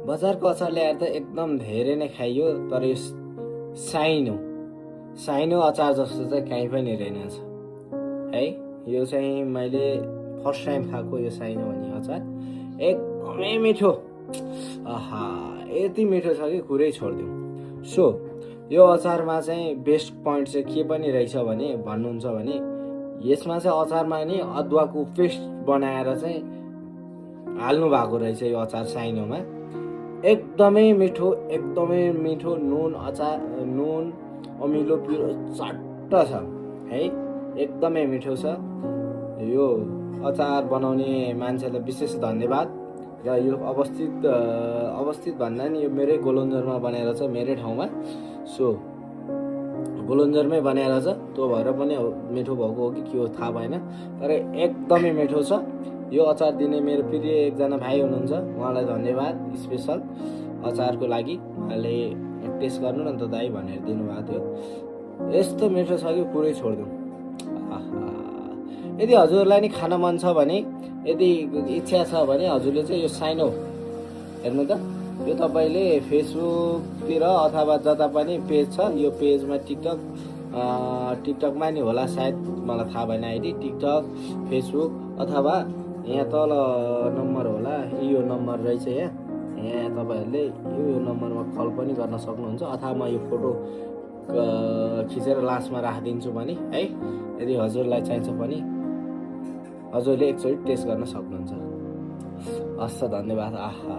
बजारको अचार ल्याएर त एकदम धेरै नै खाइयो, तर यो साइनो अचार जस्तो चाहिँ कहीँ पनि रहेनछ है। यो चाहिँ मैले फर्स्ट टाइम खाएको यो साइनो भन्ने अचार एकदमै मिठो। आहा, यति मिठो छ कि कुरै छोडिदिउँ। सो यो अचारमा चाहिँ बेस्ट पोइन्ट चाहिँ के पनि रहेछ भने भन्नुहुन्छ भने यसमा चाहिँ अचारमा नि अदुवाको पेस्ट बनाएर चाहिँ हाल्नु भएको रहेछ यो अचार साइनोमा। एकदमै मिठो नुन अमिलो पिरो चट्ट छ है, एकदमै मिठो छ। यो अचार बनाउने मान्छेलाई विशेष धन्यवाद। र यो अवस्थित भन्दा नि यो मेरै गोलन्जरमा बनाएर छ, मेरै ठाउँमा। सो गोलन्जरमै बनाएर छ, त्यो भएर पनि मिठो भएको हो कि के हो थाहा भएन, तर एकदमै मिठो छ। यो अचार दिने मेरो प्रिय एकजना भाइ हुनुहुन्छ, उहाँलाई धन्यवाद स्पेसल अचारको लागि। उहाँले टेस्ट गर्नु न त दाइ भनेर दिनुभएको थियो। यस्तो मिठो छ कि पुरै छोडिदिउँ। यदि हजुरलाई नि खान मन छ भने, यदि इच्छा छ भने हजुरले चाहिँ यो साइनो हेर्नु त। यो तपाईँले फेसबुकतिर अथवा जता पनि पेज छ, यो पेजमा टिकटकमा नि होला सायद, मलाई थाहा भएन आइडी, टिकटक फेसबुक अथवा यहाँ तल नम्बर होला, यो नम्बर रहेछ यहाँ तपाईँहरूले यो नम्बरमा कल पनि गर्न सक्नुहुन्छ, अथवा म यो फोटो खिचेर लास्टमा राखिदिन्छु पनि है। यदि हजुरलाई चाहिन्छ पनि हजुरले एकचोटि टेस्ट गर्न सक्नुहुन्छ। हस्, धन्यवाद। आहा